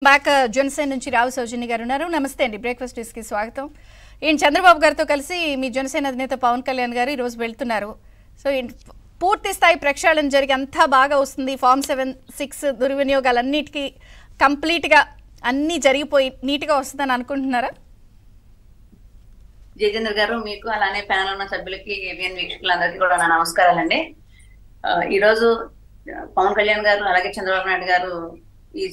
Back Janasena నుంచి రావు సౌజన్య గారు ఉన్నారు. నమస్తే అండి. బ్రేక్ఫాస్ట్ న్యూస్ కి స్వాగతం. ఈయన చంద్రబాబు గారితో కలిసి మీ జనసేన అధినేత పవన్ కళ్యాణ్ గారు ఈరోజు వెళ్తున్నారు. సో పూర్తి స్థాయి ప్రక్షాళన జరిగి అంతా బాగా వస్తుంది. ఫార్మ్ 76 దుర్వినియోగాలన్నిటికీ కంప్లీట్గా అన్నీ జరిగిపోయి నీట్గా వస్తుందని అనుకుంటున్నారా? జయేంద్ర గారు, మీకు అలానే ప్యానల్ ఉన్న సభ్యులకి, ఏబిఎన్ వీక్షకులందరికీ కూడా నా నమస్కారాలండి. ఈరోజు పవన్ కళ్యాణ్ గారు అలాగే చంద్రబాబు నాయుడు గారు ఈ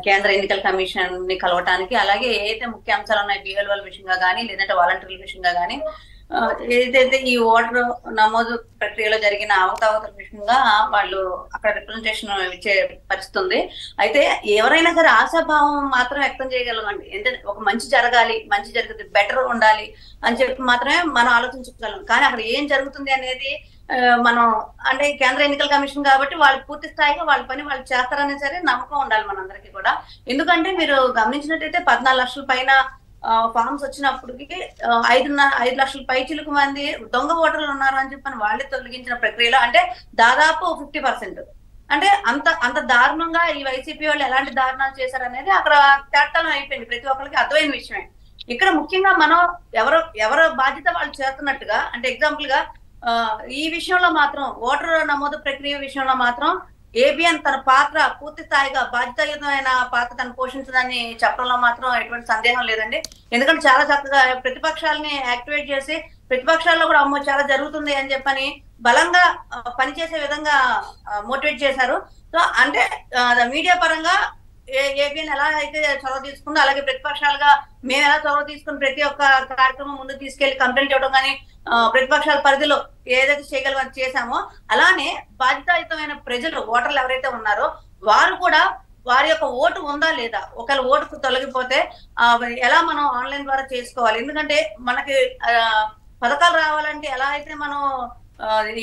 కేంద్ర ఎన్నికల కమిషన్ ని కలవటానికి, అలాగే ఏదైతే ముఖ్య అంశాలు ఉన్నాయి బిఎల్ఓల విషయంగా కానీ లేదంటే వాలంటీర్ల విషయంగా కానీ, ఏదైతే ఈ ఓటర్ నమోదు ప్రక్రియలో జరిగిన అవకతవకల విషయంగా వాళ్ళు అక్కడ రిప్రజెంటేషన్ ఇచ్చే పరిస్థితి ఉంది. అయితే ఎవరైనా సరే ఆశాభావం మాత్రం వ్యక్తం చేయగలమండి. ఏంటంటే ఒక మంచి జరగాలి, మంచి జరిగితే బెటర్ ఉండాలి అని చెప్పి మాత్రమే మనం ఆలోచించగలం. కానీ అక్కడ ఏం జరుగుతుంది అనేది మనం అంటే కేంద్ర ఎన్నికల కమిషన్ కాబట్టి వాళ్ళు పూర్తి స్థాయిగా వాళ్ళ పని వాళ్ళు చేస్తారనే సరే నమ్మకం ఉండాలి మనందరికీ కూడా. ఎందుకంటే మీరు గమనించినట్టయితే 14 లక్షల పైన ఫార్మ్స్ వచ్చినప్పటికి 5 లక్షల పైచిలకు మంది దొంగ ఓటర్లు ఉన్నారు అని చెప్పని వాళ్ళే తొలగించిన ప్రక్రియలో అంటే దాదాపు 50%. అంటే అంత దారుణంగా ఈ వైసీపీ వాళ్ళు ఎలాంటి దారుణాలు చేశారనేది అక్కడ తేటతలం అయిపోయింది, ప్రతి ఒక్కరికి అర్థమైన విషయమే. ఇక్కడ ముఖ్యంగా మనం ఎవరు బాధ్యత వాళ్ళు చేస్తున్నట్టుగా, అంటే ఎగ్జాంపుల్ గా ఈ విషయంలో మాత్రం ఓటర్ నమోదు ప్రక్రియ విషయంలో మాత్రం ఏబిఎన్ తన పాత్ర పూర్తి స్థాయిగా బాధ్యతాయుతమైన పాత్ర తను పోషించదని చెప్పడంలో మాత్రం ఎటువంటి సందేహం లేదండి. ఎందుకంటే చాలా చక్కగా ప్రతిపక్షాలని యాక్టివేట్ చేసి ప్రతిపక్షాల్లో కూడా అమ్మో చాలా జరుగుతుంది అని చెప్పని బలంగా పనిచేసే విధంగా మోటివేట్ చేశారు. సో అంటే మీడియా పరంగా ఏబిఎన్ ఎలా అయితే చొరవ తీసుకుందో అలాగే ప్రతిపక్షాలుగా మేము ఎలా చొరవ తీసుకుని ప్రతి ఒక్క కార్యక్రమం ముందుకు తీసుకెళ్లి కంప్లైంట్ ఇవ్వడం కానీ ప్రతిపక్షాల పరిధిలో ఏదైతే చేయగలమో చేశామో, అలానే బాధ్యతాయుతమైన ప్రజలు ఓటర్లు ఎవరైతే ఉన్నారో వారు కూడా వారి యొక్క ఓటు ఉందా లేదా, ఒకవేళ ఓటుకు తొలగిపోతే ఎలా మనం ఆన్లైన్ ద్వారా చేసుకోవాలి. ఎందుకంటే మనకి పథకాలు రావాలంటే ఎలా అయితే మనం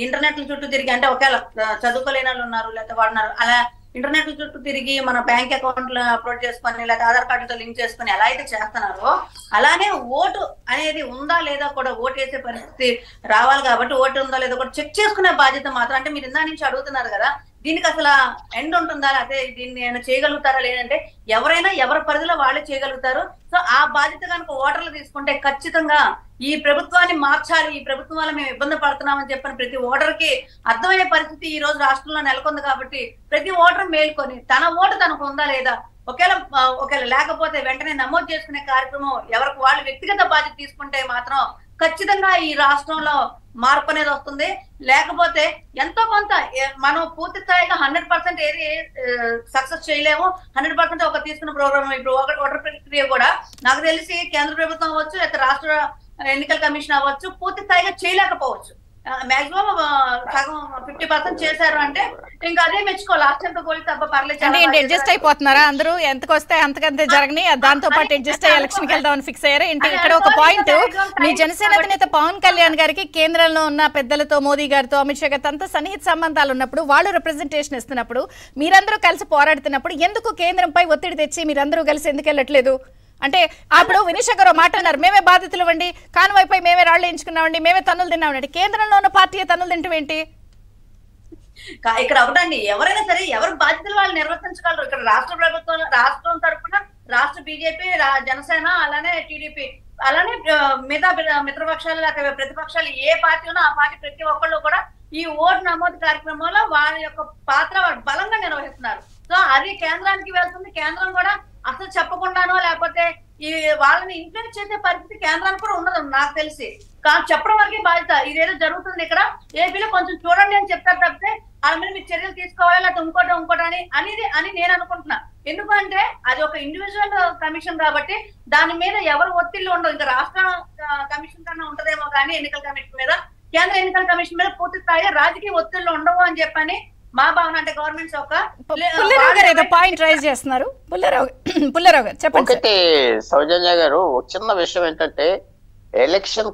ఇంటర్నెట్ చుట్టూ తిరిగి, అంటే ఒకవేళ చదువుకోలేని వాళ్ళు ఉన్నారు లేకపోతే వాడు ఉన్నారు, అలా ఇంటర్నెట్ చుట్టూ తిరిగి మన బ్యాంక్ అకౌంట్లు అప్లోడ్ చేసుకొని లేదా ఆధార్ కార్డుతో లింక్ చేసుకొని ఎలా అయితే చేస్తున్నారో అలానే ఓటు అనేది ఉందా లేదా కూడా ఓటు వేసే పరిస్థితి రావాలి. కాబట్టి ఓటు ఉందా లేదా కూడా చెక్ చేసుకునే బాధ్యత మాత్రం, అంటే మీరు ఇందా నుంచి అడుగుతున్నారు కదా దీనికి అసలు ఎండ్ ఉంటుందా, అదే దీన్ని ఏమైనా చేయగలుగుతారా లేదంటే ఎవరైనా ఎవరి పరిధిలో వాళ్ళే చేయగలుగుతారు. సో ఆ బాధ్యత కనుక ఓటర్లు తీసుకుంటే ఖచ్చితంగా ఈ ప్రభుత్వాన్ని మార్చాలి, ఈ ప్రభుత్వం వల్ల మేము ఇబ్బంది పడుతున్నామని చెప్పని ప్రతి ఓటర్ కి అర్థమయ్యే పరిస్థితి ఈ రోజు రాష్ట్రంలో నెలకొంది. కాబట్టి ప్రతి ఓటర్ మేల్కొని తన ఓటు తనకు ఉందా లేదా, ఒకవేళ లేకపోతే వెంటనే నమోదు చేసుకునే కార్యక్రమం ఎవరికి వాళ్ళు వ్యక్తిగత బాధ్యత తీసుకుంటే మాత్రం ఖచ్చితంగా ఈ రాష్ట్రంలో మార్పు అనేది వస్తుంది. లేకపోతే ఎంతో కొంత మనం పూర్తి స్థాయిగా 100% ఏది సక్సెస్ చేయలేము. 100% ఒక తీసుకున్న ప్రోగ్రామ్ ఇప్పుడు ఓటర్ ప్రక్రియ కూడా నాకు తెలిసి కేంద్ర ప్రభుత్వం అవ్వచ్చు లేకపోతే రాష్ట్ర ఎన్నికల కమిషన్ అవ్వచ్చు పూర్తి స్థాయిగా చేయలేకపోవచ్చు. మాక్సిమం సగం 50% చేశారు అంటే ఇంకా అదే మెచ్చుకో. లాస్ట్ టైం తో పోలిస్తే పర్లేదు అడ్జస్ట్ అయిపోతున్నారా అందరూ? ఎంతకు వస్తే అంతకంతే జరగని దాంతో పాటు అడ్జస్ట్ అయ్యి ఎలక్షన్ కి వెళ్దామని ఫిక్స్ అయ్యారా ఏంటి? ఇక్కడ ఒక పాయింట్, మీ జనసేన అధినేత పవన్ కళ్యాణ్ గారికి కేంద్రంలో ఉన్న పెద్దలతో, మోదీ గారితో, అమిత్ షా గారితో అంతా సన్నిహిత సంబంధాలు ఉన్నప్పుడు, వాళ్ళు రిప్రజెంటేషన్ ఇస్తున్నప్పుడు, మీరందరూ కలిసి పోరాడుతున్నప్పుడు ఎందుకు కేంద్రంపై ఒత్తిడి తెచ్చి మీరందరూ కలిసి ఎందుకు వెళ్ళట్లేదు? అంటే అప్పుడు వినీష్ గారు మాట అన్నారు, మేమే బాధితులు ఇవ్వండి, కాన్వాయ్పై మేమే రాళ్ళు ఎంచుకున్నామండి, మేమే తన్నులు తిన్నామండి. కేంద్రంలో ఉన్న పార్టీ తన్నులు తింటేంటి? ఇక్కడ ఒకటండి, ఎవరైనా సరే ఎవరి బాధ్యతలు వాళ్ళు నిర్వర్తించగలరు. ఇక్కడ రాష్ట్ర ప్రభుత్వం, రాష్ట్రం తరఫున రాష్ట్ర బీజేపీ, జనసేన, అలానే టీడీపీ, అలానే మిగతా మిత్రపక్షాలు లేకపోతే ప్రతిపక్షాలు ఏ పార్టీ ఉన్నా ఆ పార్టీ ప్రతి ఒక్కళ్ళు కూడా ఈ ఓటు నమోదు కార్యక్రమంలో వాళ్ళ యొక్క పాత్ర వాళ్ళు బలంగా నిర్వహిస్తున్నారు. సో అది కేంద్రానికి వెళ్తుంది. కేంద్రం కూడా అసలు చెప్పకుండానో లేకపోతే ఈ వాళ్ళని ఇన్ఫ్లుయెన్స్ చేసే పరిస్థితి కేంద్రానికి కూడా ఉండదు నాకు తెలిసి. చెప్పడం వరకే బాధ్యత. ఇదేదో జరుగుతుంది ఇక్కడ ఏపీలో కొంచెం చూడండి అని చెప్తారు తప్పితే వాళ్ళ మీద మీరు చర్యలు తీసుకోవాలి లేకపోతే ఇంకోటి అని నేను అనుకుంటున్నా. ఎందుకంటే అది ఒక ఇండివిజువల్ కమిషన్ కాబట్టి దాని మీద ఎవరు ఒత్తిళ్ళు ఉండవు. ఇంకా రాష్ట్ర కమిషన్ కన్నా ఉంటదేమో కానీ ఎన్నికల కమిషన్ మీద, కేంద్ర ఎన్నికల కమిషన్ మీద పూర్తి స్థాయిగా రాజకీయ ఒత్తిళ్లు ఉండవు అని చెప్పని మా భావన. అంటే గవర్నమెంట్స్ ఒక పాయింట్ రైజ్ చేస్తున్నారు. పుల్లారావు గారు చెప్పండి. ఒకటి సౌజన్య గారు, ఒక చిన్న విషయం ఏంటంటే ఎలక్షన్